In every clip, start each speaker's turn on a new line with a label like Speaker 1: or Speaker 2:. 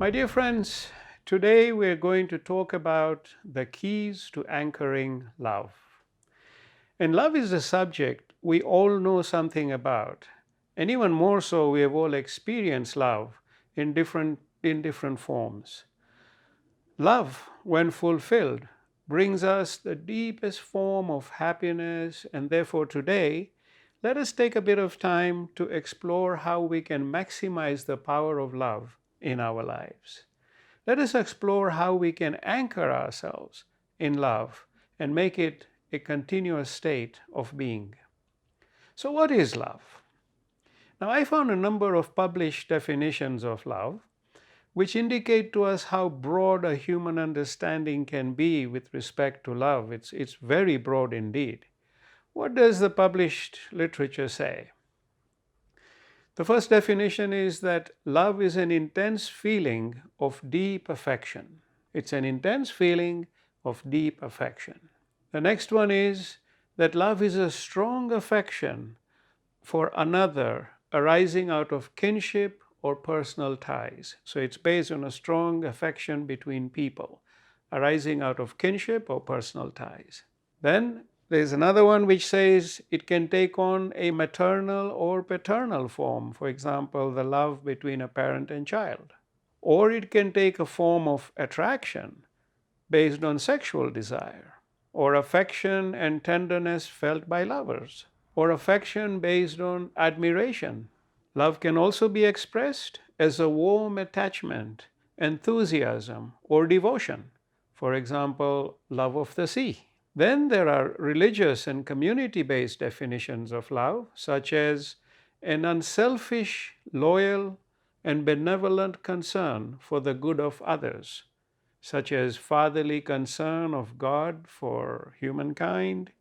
Speaker 1: My dear friends, today we're going to talk about the keys to anchoring love. And love is a subject we all know something about. And even more so, we have all experienced love in different forms. Love, when fulfilled, brings us the deepest form of happiness, and therefore today, let us take a bit of time to explore how we can maximize the power of love in our lives. Let us explore how we can anchor ourselves in love and make it a continuous state of being. So, what is love? Now, I found a number of published definitions of love which indicate to us how broad a human understanding can be with respect to love. It's very broad indeed. What does the published literature say? The first definition is that love is an intense feeling of deep affection. It's an intense feeling of deep affection. The next one is that love is a strong affection for another arising out of kinship or personal ties. So it's based on a strong affection between people arising out of kinship or personal ties. Then there's another one which says it can take on a maternal or paternal form, for example, the love between a parent and child. Or it can take a form of attraction based on sexual desire, or affection and tenderness felt by lovers, or affection based on admiration. Love can also be expressed as a warm attachment, enthusiasm, or devotion, for example, love of the sea. Then there are religious and community-based definitions of love, such as an unselfish, loyal, and benevolent concern for the good of others, such as fatherly concern of God for humankind,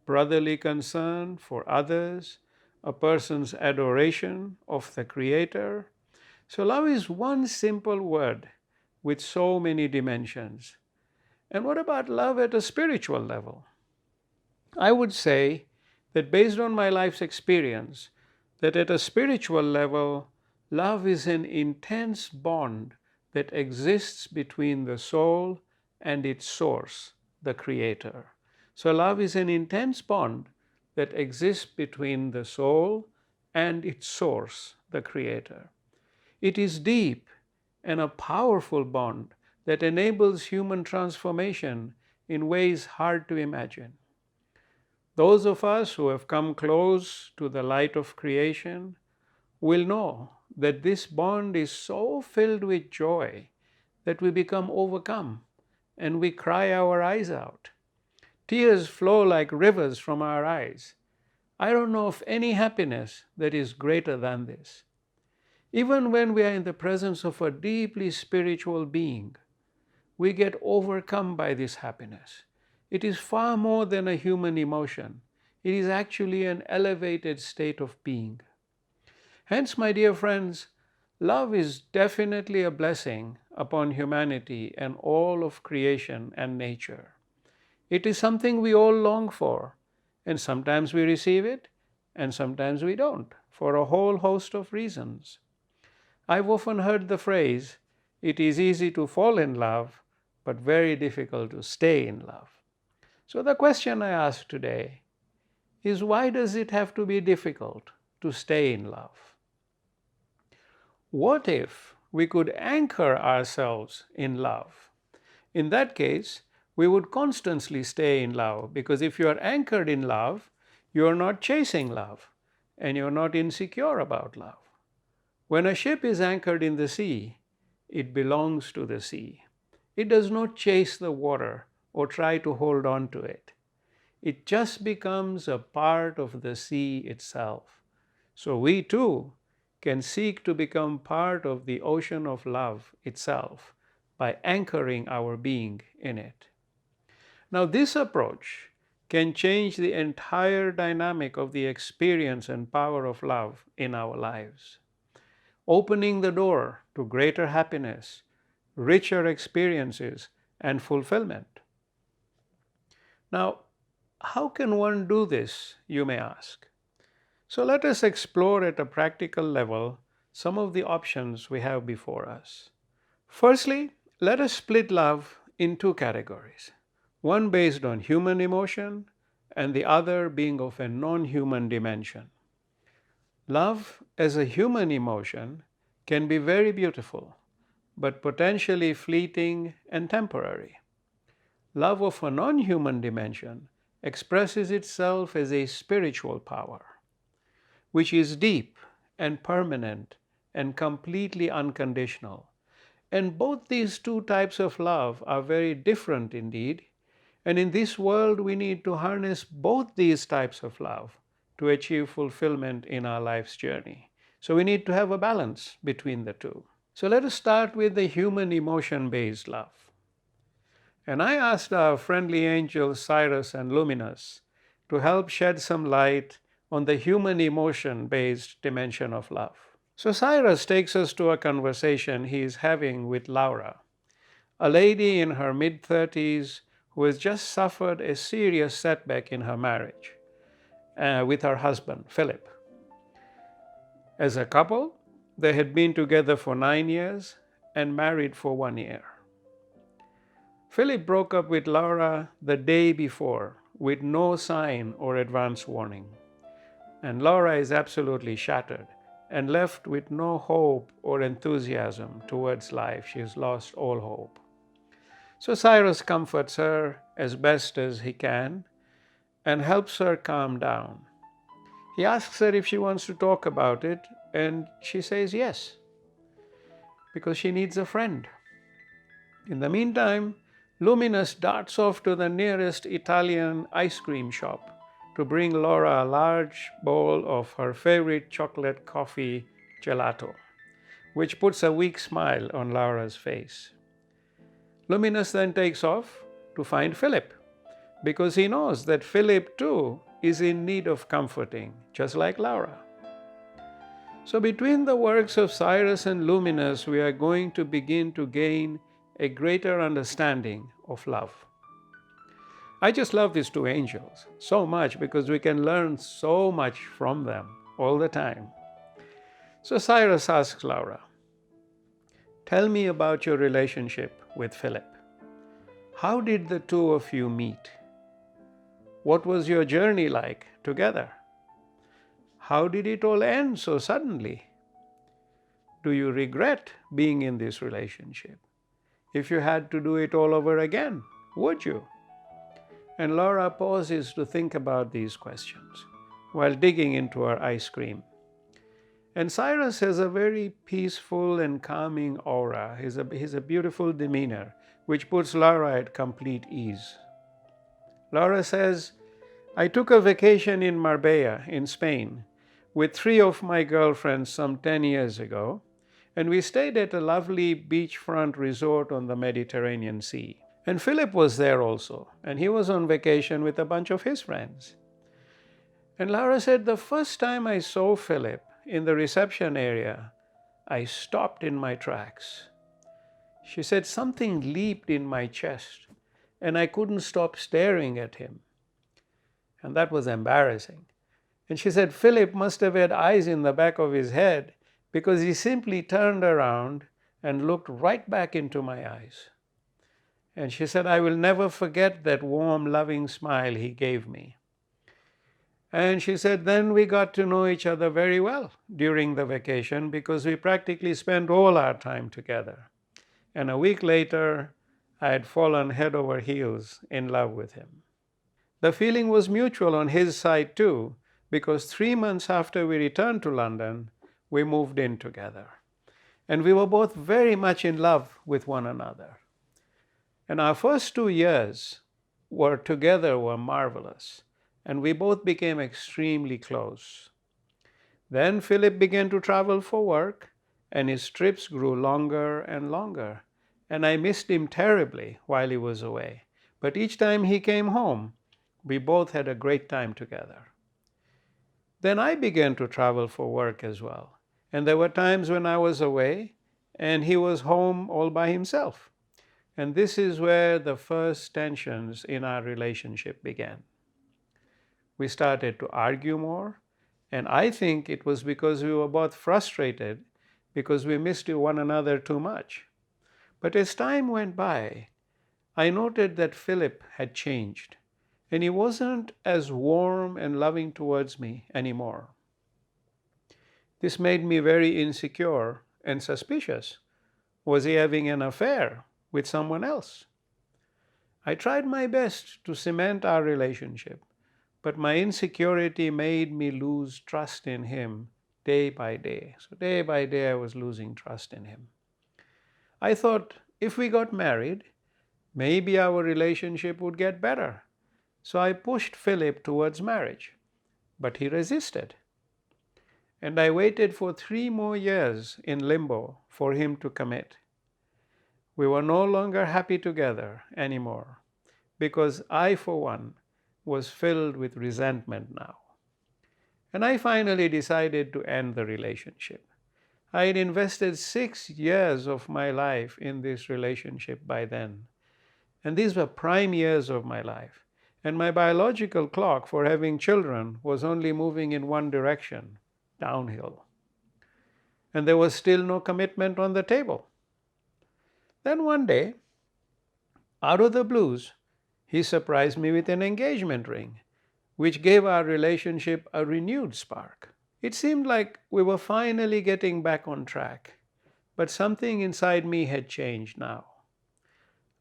Speaker 1: brotherly concern for others, a person's adoration of the Creator. So love is one simple word with so many dimensions. And what about love at a spiritual level? I would say that based on my life's experience, that at a spiritual level, love is an intense bond that exists between the soul and its source, the Creator. So love is an intense bond that exists between the soul and its source, the Creator. It is deep and a powerful bond that enables human transformation in ways hard to imagine. Those of us who have come close to the light of creation will know that this bond is so filled with joy that we become overcome and we cry our eyes out. Tears flow like rivers from our eyes. I don't know of any happiness that is greater than this. Even when we are in the presence of a deeply spiritual being, we get overcome by this happiness. It is far more than a human emotion. It is actually an elevated state of being. Hence, my dear friends, love is definitely a blessing upon humanity and all of creation and nature. It is something we all long for, and sometimes we receive it, and sometimes we don't, for a whole host of reasons. I've often heard the phrase, it is easy to fall in love, but very difficult to stay in love. So the question I ask today is, why does it have to be difficult to stay in love? What if we could anchor ourselves in love? In that case, we would constantly stay in love, because if you are anchored in love, you are not chasing love and you're not insecure about love. When a ship is anchored in the sea, it belongs to the sea. It does not chase the water or try to hold on to it. It just becomes a part of the sea itself. So we too can seek to become part of the ocean of love itself by anchoring our being in it. Now, this approach can change the entire dynamic of the experience and power of love in our lives, opening the door to greater happiness, richer experiences, and fulfillment. Now, how can one do this, you may ask? So let us explore at a practical level some of the options we have before us. Firstly, let us split love in two categories, one based on human emotion and the other being of a non-human dimension. Love as a human emotion can be very beautiful, but potentially fleeting and temporary. Love of a non-human dimension expresses itself as a spiritual power, which is deep and permanent and completely unconditional. And both these two types of love are very different indeed. And in this world, we need to harness both these types of love to achieve fulfillment in our life's journey. So we need to have a balance between the two. So let us start with the human emotion-based love. And I asked our friendly angels Cyrus and Luminous to help shed some light on the human emotion-based dimension of love. So Cyrus takes us to a conversation he is having with Laura, a lady in her mid-30s who has just suffered a serious setback in her marriage with her husband, Philip. As a couple, they had been together for 9 years and married for 1 year. Philip broke up with Laura the day before with no sign or advance warning. And Laura is absolutely shattered and left with no hope or enthusiasm towards life. She has lost all hope. So Cyrus comforts her as best as he can and helps her calm down. He asks her if she wants to talk about it, and she says yes, because she needs a friend. In the meantime, Luminous darts off to the nearest Italian ice cream shop to bring Laura a large bowl of her favorite chocolate coffee gelato, which puts a weak smile on Laura's face. Luminous then takes off to find Philip, because he knows that Philip too is in need of comforting, just like Laura. So between the works of Cyrus and Luminous, we are going to begin to gain a greater understanding of love. I just love these two angels so much because we can learn so much from them all the time. So Cyrus asks Laura, "Tell me about your relationship with Philip. How did the two of you meet? What was your journey like together? How did it all end so suddenly? Do you regret being in this relationship? If you had to do it all over again, would you?" And Laura pauses to think about these questions while digging into her ice cream. And Cyrus has a very peaceful and calming aura. He's a beautiful demeanor, which puts Laura at complete ease. Laura says, "I took a vacation in Marbella in Spain with 3 of my girlfriends some 10 years ago, and we stayed at a lovely beachfront resort on the Mediterranean Sea. And Philip was there also, and he was on vacation with a bunch of his friends." And Laura said, "The first time I saw Philip in the reception area, I stopped in my tracks. She said, something leaped in my chest, and I couldn't stop staring at him. And that was embarrassing. And she said, Philip must have had eyes in the back of his head, because he simply turned around and looked right back into my eyes. And she said, I will never forget that warm, loving smile he gave me." And she said, then we got to know each other very well during the vacation, because we practically spent all our time together. And a week later, I had fallen head over heels in love with him. The feeling was mutual on his side too, because 3 months after we returned to London, we moved in together. And we were both very much in love with one another. And our first 2 years were marvelous. And we both became extremely close. Then Philip began to travel for work, and his trips grew longer and longer. And I missed him terribly while he was away. But each time he came home, we both had a great time together. Then I began to travel for work as well. And there were times when I was away, and he was home all by himself. And this is where the first tensions in our relationship began. We started to argue more, and I think it was because we were both frustrated because we missed one another too much. But as time went by, I noted that Philip had changed, and he wasn't as warm and loving towards me anymore. This made me very insecure and suspicious. Was he having an affair with someone else? I tried my best to cement our relationship, but my insecurity made me lose trust in him day by day. So day by day, I was losing trust in him. I thought if we got married, maybe our relationship would get better. So I pushed Philip towards marriage, but he resisted. And I waited for 3 more years in limbo for him to commit. We were no longer happy together anymore because I, for one, was filled with resentment now. And I finally decided to end the relationship. I had invested 6 years of my life in this relationship by then. And these were prime years of my life. And my biological clock for having children was only moving in one direction, downhill. And there was still no commitment on the table. Then one day, out of the blues, he surprised me with an engagement ring, which gave our relationship a renewed spark. It seemed like we were finally getting back on track, but something inside me had changed now.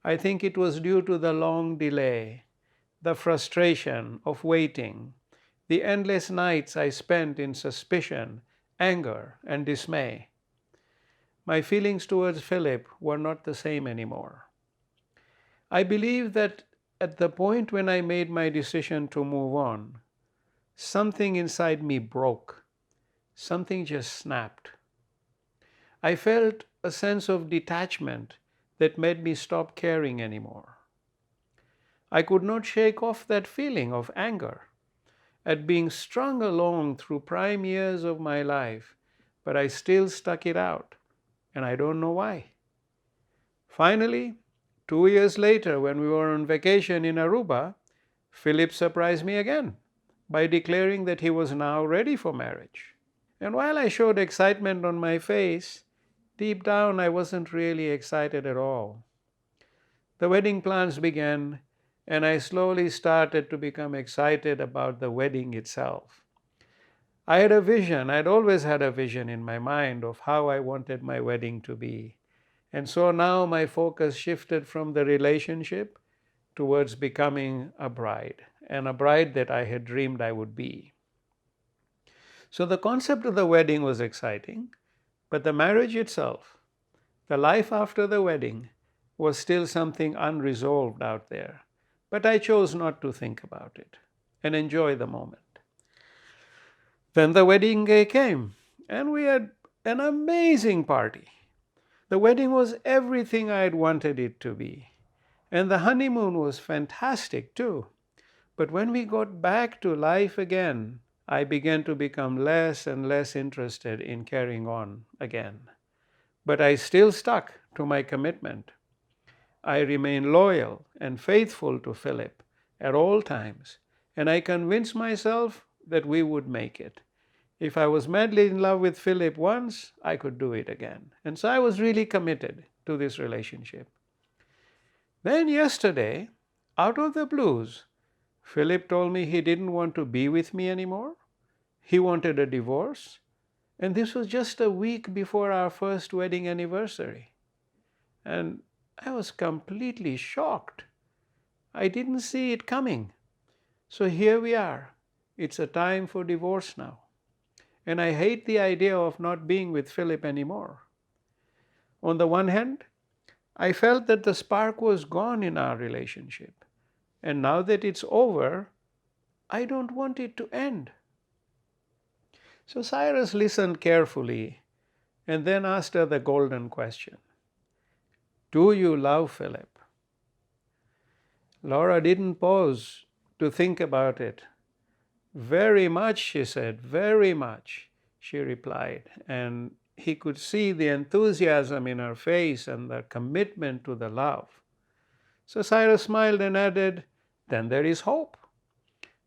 Speaker 1: I think it was due to the long delay, the frustration of waiting, the endless nights I spent in suspicion, anger, and dismay. My feelings towards Philip were not the same anymore. I believe that at the point when I made my decision to move on, something inside me broke. Something just snapped. I felt a sense of detachment that made me stop caring anymore. I could not shake off that feeling of anger at being strung along through prime years of my life, but I still stuck it out, and I don't know why. Finally, 2 years later, when we were on vacation in Aruba, Philip surprised me again by declaring that he was now ready for marriage. And while I showed excitement on my face, deep down I wasn't really excited at all. The wedding plans began, and I slowly started to become excited about the wedding itself. I had a vision, I'd always had a vision in my mind of how I wanted my wedding to be. And so now my focus shifted from the relationship towards becoming a bride, and a bride that I had dreamed I would be. So the concept of the wedding was exciting, but the marriage itself, the life after the wedding, was still something unresolved out there. But I chose not to think about it and enjoy the moment. Then the wedding day came, and we had an amazing party. The wedding was everything I had wanted it to be. And the honeymoon was fantastic too. But when we got back to life again, I began to become less and less interested in carrying on again. But I still stuck to my commitment. I remained loyal and faithful to Philip at all times, and I convinced myself that we would make it. If I was madly in love with Philip once, I could do it again. And so I was really committed to this relationship. Then yesterday, out of the blues, Philip told me he didn't want to be with me anymore. He wanted a divorce. And this was just a week before our first wedding anniversary. And I was completely shocked. I didn't see it coming. So here we are. It's a time for divorce now. And I hate the idea of not being with Philip anymore. On the one hand, I felt that the spark was gone in our relationship. And now that it's over, I don't want it to end. So Cyrus listened carefully and then asked her the golden question. Do you love Philip? Laura didn't pause to think about it. Very much, she said, very much, she replied. And he could see the enthusiasm in her face and the commitment to the love. So Cyrus smiled and added, then there is hope.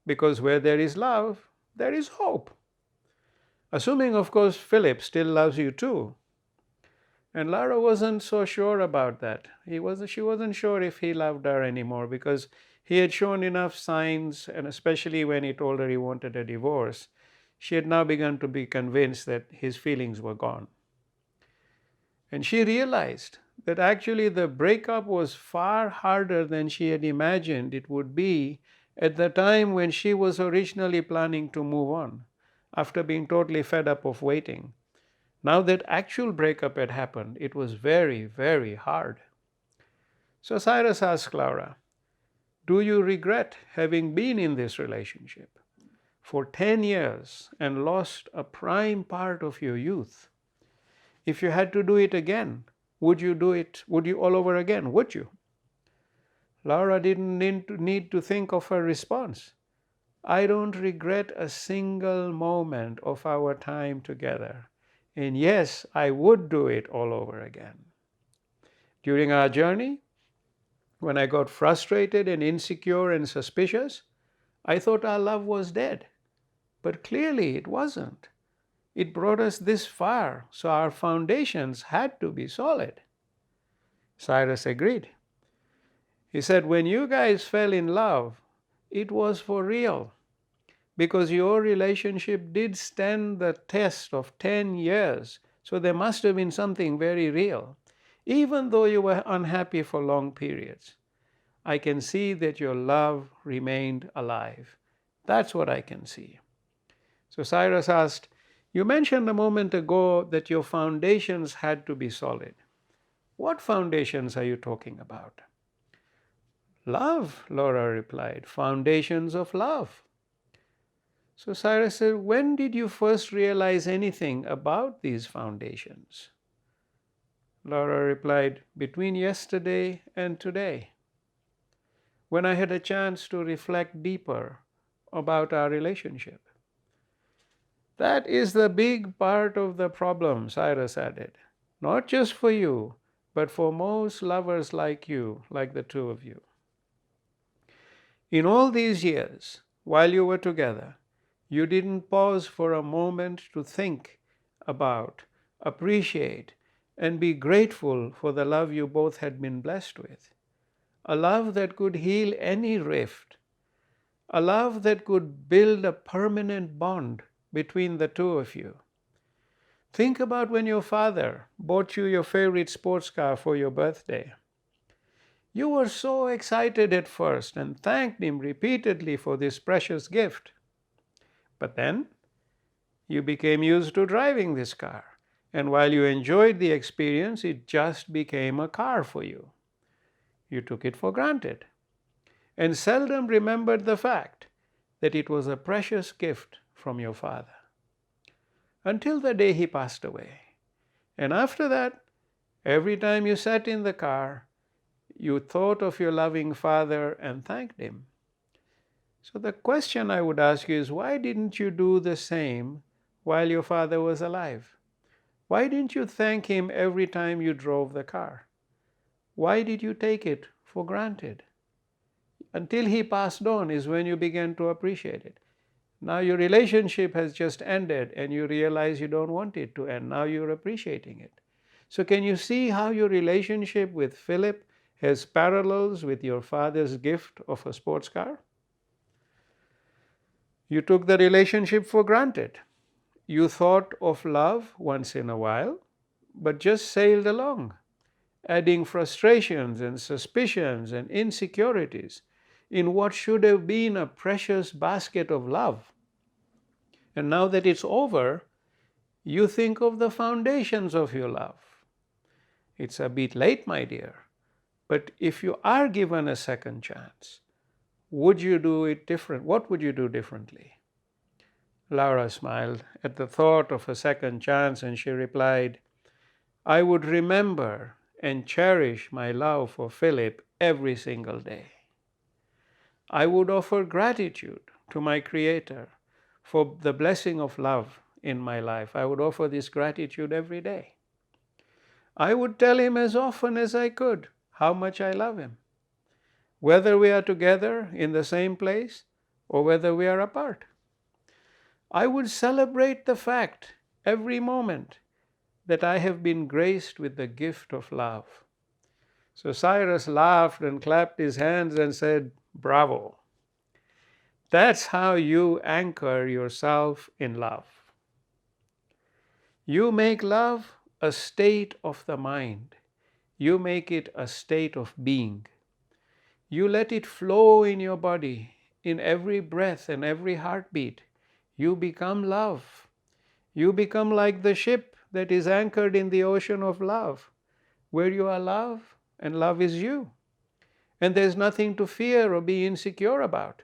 Speaker 1: Because where there is love, there is hope. Assuming, of course, Philip still loves you too. And Lara wasn't so sure about that. She wasn't sure if he loved her anymore because he had shown enough signs, and especially when he told her he wanted a divorce, she had now begun to be convinced that his feelings were gone. And she realized that actually the breakup was far harder than she had imagined it would be at the time when she was originally planning to move on, after being totally fed up of waiting. Now that actual breakup had happened, it was very, very hard. So Cyrus asked Laura, do you regret having been in this relationship for 10 years and lost a prime part of your youth? If you had to do it again, would you do it? Would you all over again? Would you? Laura didn't need to think of her response. I don't regret a single moment of our time together. And yes, I would do it all over again. During our journey, when I got frustrated and insecure and suspicious, I thought our love was dead. But clearly it wasn't. It brought us this far, so our foundations had to be solid. Cyrus agreed. He said, when you guys fell in love, it was for real, because your relationship did stand the test of 10 years, so there must have been something very real. Even though you were unhappy for long periods, I can see that your love remained alive. That's what I can see. So Cyrus asked, you mentioned a moment ago that your foundations had to be solid. What foundations are you talking about? Love, Laura replied, foundations of love. So Cyrus said, when did you first realize anything about these foundations? Laura replied, between yesterday and today, when I had a chance to reflect deeper about our relationship. That is the big part of the problem, Cyrus added, not just for you, but for most lovers like you, like the two of you. In all these years, while you were together, you didn't pause for a moment to think about, appreciate, and be grateful for the love you both had been blessed with. A love that could heal any rift. A love that could build a permanent bond between the two of you. Think about when your father bought you your favorite sports car for your birthday. You were so excited at first and thanked him repeatedly for this precious gift. But then you became used to driving this car, and while you enjoyed the experience, it just became a car for you. You took it for granted and seldom remembered the fact that it was a precious gift from your father, until the day he passed away. And after that, every time you sat in the car, you thought of your loving father and thanked him. So the question I would ask you is, why didn't you do the same while your father was alive? Why didn't you thank him every time you drove the car? Why did you take it for granted? Until he passed on is when you began to appreciate it. Now your relationship has just ended and you realize you don't want it to end. Now you're appreciating it. So can you see how your relationship with Philip has parallels with your father's gift of a sports car? You took the relationship for granted. You thought of love once in a while, but just sailed along, adding frustrations and suspicions and insecurities in what should have been a precious basket of love. And now that it's over, you think of the foundations of your love. It's a bit late, my dear, but if you are given a second chance, would you do it different? What would you do differently? Laura smiled at the thought of a second chance and she replied, I would remember and cherish my love for Philip every single day. I would offer gratitude to my Creator for the blessing of love in my life. I would offer this gratitude every day. I would tell him as often as I could how much I love him, whether we are together in the same place or whether we are apart. I would celebrate the fact every moment that I have been graced with the gift of love." So Cyrus laughed and clapped his hands and said, "Bravo. That's how you anchor yourself in love. You make love a state of the mind. You make it a state of being. You let it flow in your body, in every breath and every heartbeat. You become love. You become like the ship that is anchored in the ocean of love, where you are love and love is you. And there's nothing to fear or be insecure about.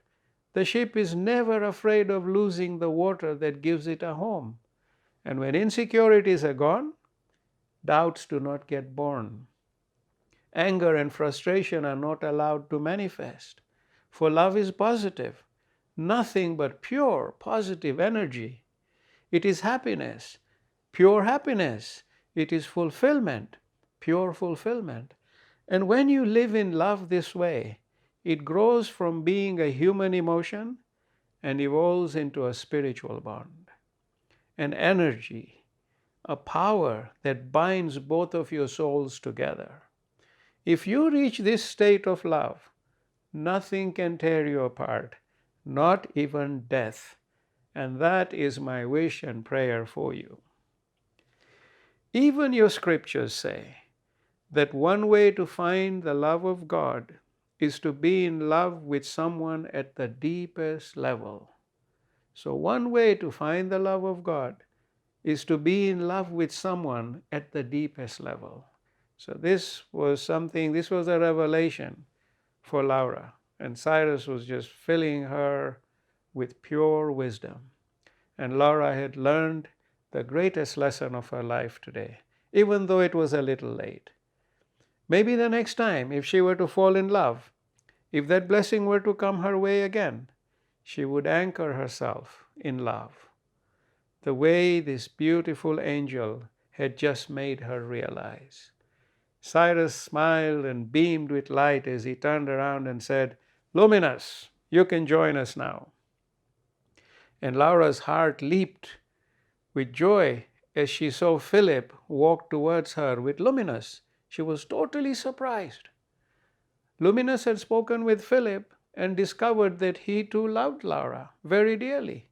Speaker 1: The ship is never afraid of losing the water that gives it a home. And when insecurities are gone, doubts do not get born. Anger and frustration are not allowed to manifest. For love is positive, nothing but pure positive energy. It is happiness, pure happiness. It is fulfillment, pure fulfillment. And when you live in love this way, it grows from being a human emotion and evolves into a spiritual bond, an energy, a power that binds both of your souls together. If you reach this state of love, nothing can tear you apart, not even death. And that is my wish and prayer for you. Even your scriptures say that one way to find the love of God is to be in love with someone at the deepest level. So one way to find the love of God is to be in love with someone at the deepest level. So this was a revelation for Laura. And Cyrus was just filling her with pure wisdom. And Laura had learned the greatest lesson of her life today, even though it was a little late. Maybe the next time, if she were to fall in love, if that blessing were to come her way again, she would anchor herself in love, the way this beautiful angel had just made her realize. Cyrus smiled and beamed with light as he turned around and said, "Luminous, you can join us now." And Laura's heart leaped with joy as she saw Philip walk towards her with Luminous. She was totally surprised. Luminous had spoken with Philip and discovered that he too loved Laura very dearly.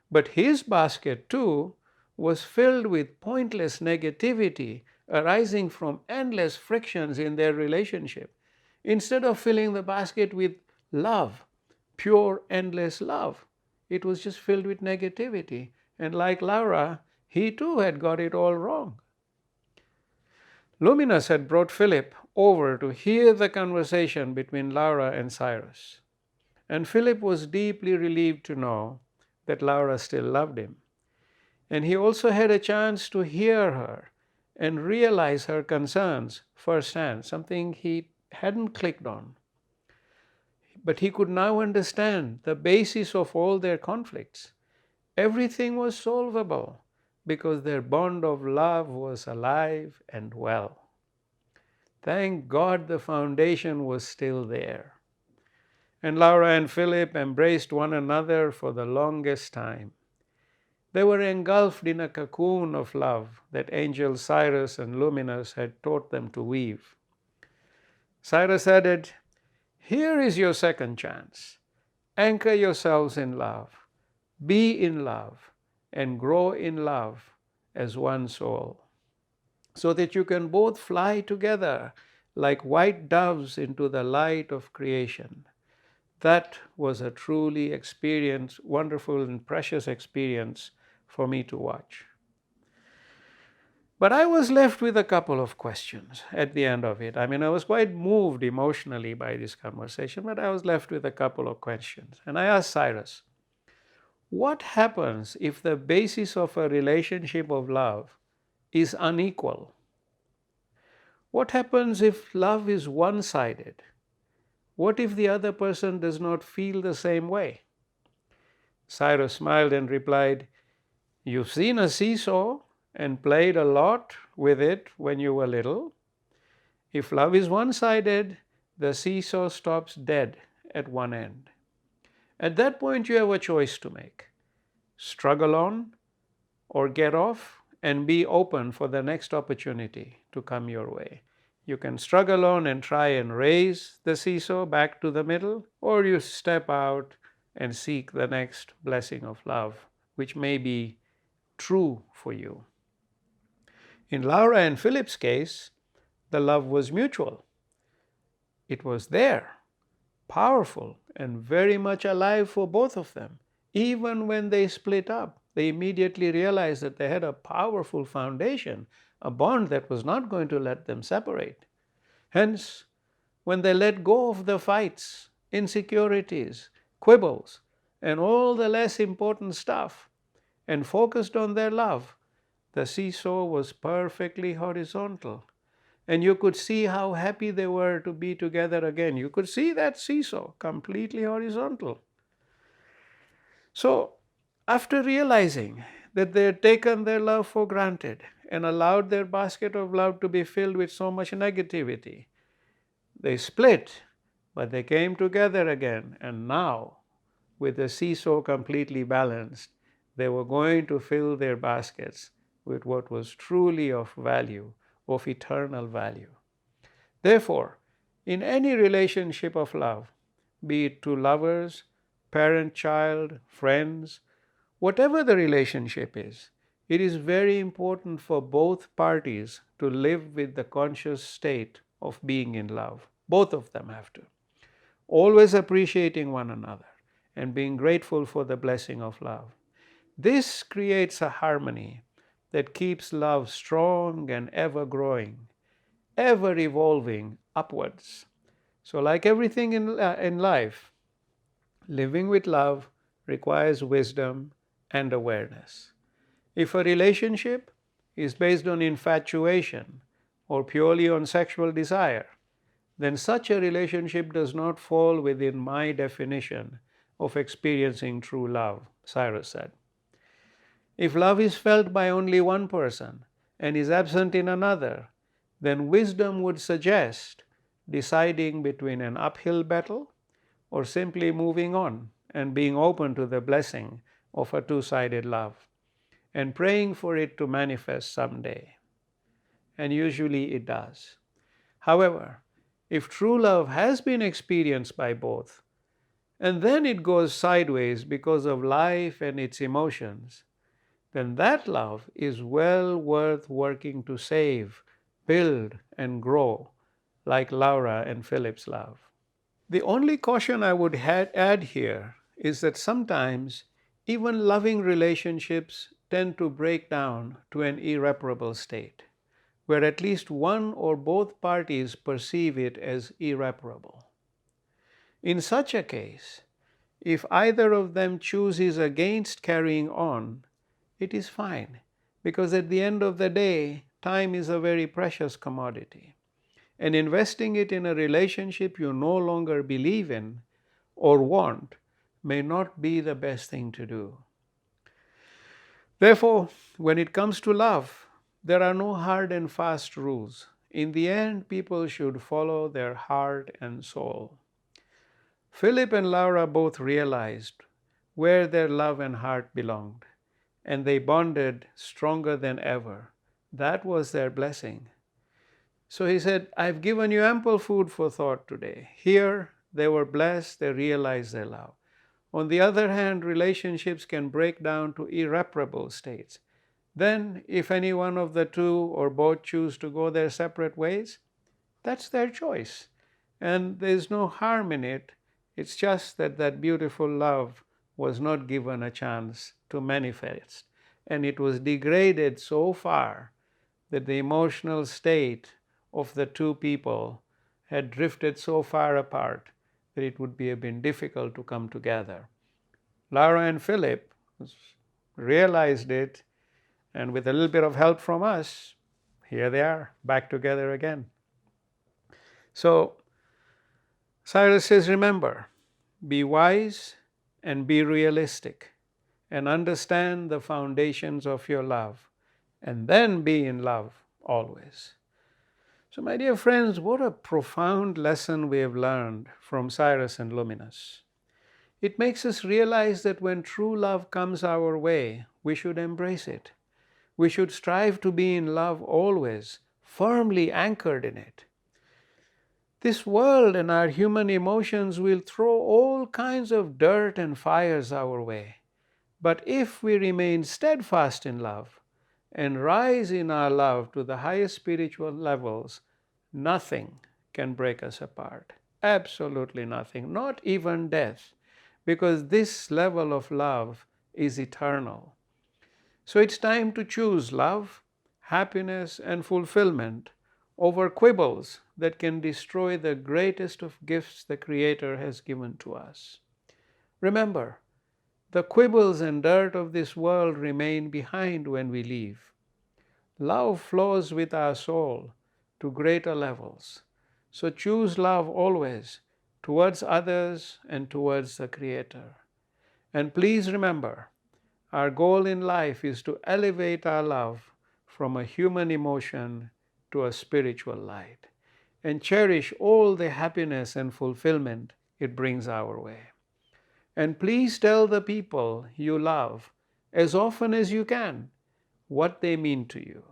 Speaker 1: But his basket too was filled with pointless negativity arising from endless frictions in their relationship. Instead of filling the basket with love, pure, endless love, it was just filled with negativity. And like Laura, he too had got it all wrong. Luminous had brought Philip over to hear the conversation between Laura and Cyrus. And Philip was deeply relieved to know that Laura still loved him. And he also had a chance to hear her and realize her concerns firsthand, something he hadn't clicked on. But he could now understand the basis of all their conflicts. Everything was solvable because their bond of love was alive and well. Thank God the foundation was still there. And Laura and Philip embraced one another for the longest time. They were engulfed in a cocoon of love that angels Cyrus and Luminous had taught them to weave. Cyrus added, "Here is your second chance. Anchor yourselves in love, be in love, and grow in love as one soul, so that you can both fly together like white doves into the light of creation." That was a truly wonderful and precious experience for me to watch. But I was left with a couple of questions at the end of it. I was quite moved emotionally by this conversation, but I was left with a couple of questions. And I asked Cyrus, what happens if the basis of a relationship of love is unequal? What happens if love is one-sided? What if the other person does not feel the same way? Cyrus smiled and replied, "You've seen a seesaw and played a lot with it when you were little. If love is one-sided, the seesaw stops dead at one end. At that point, you have a choice to make. Struggle on or get off and be open for the next opportunity to come your way. You can struggle on and try and raise the seesaw back to the middle, or you step out and seek the next blessing of love, which may be true for you. In Laura and Philip's case, the love was mutual. It was there, powerful, and very much alive for both of them. Even when they split up, they immediately realized that they had a powerful foundation, a bond that was not going to let them separate. Hence, when they let go of the fights, insecurities, quibbles, and all the less important stuff, and focused on their love, the seesaw was perfectly horizontal. And you could see how happy they were to be together again. You could see that seesaw completely horizontal. So, after realizing that they had taken their love for granted and allowed their basket of love to be filled with so much negativity, they split, but they came together again. And now, with the seesaw completely balanced, they were going to fill their baskets with what was truly of value, of eternal value. Therefore, in any relationship of love, be it to lovers, parent, child, friends, whatever the relationship is, it is very important for both parties to live with the conscious state of being in love. Both of them have to. Always appreciating one another and being grateful for the blessing of love. This creates a harmony that keeps love strong and ever growing, ever evolving upwards. So like everything in life, living with love requires wisdom and awareness. If a relationship is based on infatuation or purely on sexual desire, then such a relationship does not fall within my definition of experiencing true love, Cyrus said. If love is felt by only one person and is absent in another, then wisdom would suggest deciding between an uphill battle or simply moving on and being open to the blessing of a two-sided love and praying for it to manifest someday. And usually it does. However, if true love has been experienced by both, and then it goes sideways because of life and its emotions, then that love is well worth working to save, build, and grow, like Laura and Philip's love. The only caution I would add here is that sometimes even loving relationships tend to break down to an irreparable state, where at least one or both parties perceive it as irreparable. In such a case, if either of them chooses against carrying on, it is fine, because at the end of the day, time is a very precious commodity. And investing it in a relationship you no longer believe in or want may not be the best thing to do. Therefore, when it comes to love, there are no hard and fast rules. In the end, people should follow their heart and soul. Philip and Laura both realized where their love and heart belonged, and they bonded stronger than ever. That was their blessing. So he said, I've given you ample food for thought today. Here, they were blessed, they realized their love. On the other hand, relationships can break down to irreparable states. Then, if any one of the two or both choose to go their separate ways, that's their choice. And there's no harm in it. It's just that that beautiful love was not given a chance to manifest. And it was degraded so far that the emotional state of the two people had drifted so far apart that it would have been difficult to come together. Laura and Philip realized it, and with a little bit of help from us, here they are, back together again. So Cyrus says, remember, be wise and be realistic, and understand the foundations of your love, and then be in love always. So my dear friends, what a profound lesson we have learned from Cyrus and Luminous. It makes us realize that when true love comes our way, we should embrace it. We should strive to be in love always, firmly anchored in it. This world and our human emotions will throw all kinds of dirt and fires our way. But if we remain steadfast in love and rise in our love to the highest spiritual levels, nothing can break us apart. Absolutely nothing, not even death, because this level of love is eternal. So it's time to choose love, happiness, and fulfillment over quibbles that can destroy the greatest of gifts the Creator has given to us. Remember, the quibbles and dirt of this world remain behind when we leave. Love flows with our soul to greater levels. So choose love always towards others and towards the Creator. And please remember, our goal in life is to elevate our love from a human emotion to a spiritual light and cherish all the happiness and fulfillment it brings our way. And please tell the people you love as often as you can what they mean to you,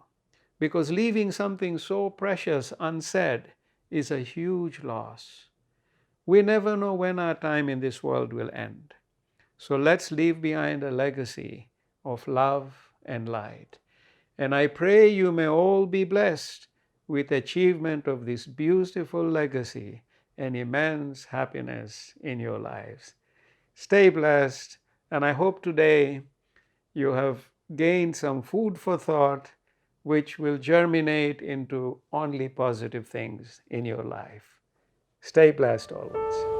Speaker 1: because leaving something so precious unsaid is a huge loss. We never know when our time in this world will end. So let's leave behind a legacy of love and light. And I pray you may all be blessed with achievement of this beautiful legacy and immense happiness in your lives. Stay blessed, and I hope today you have gained some food for thought which will germinate into only positive things in your life. Stay blessed always.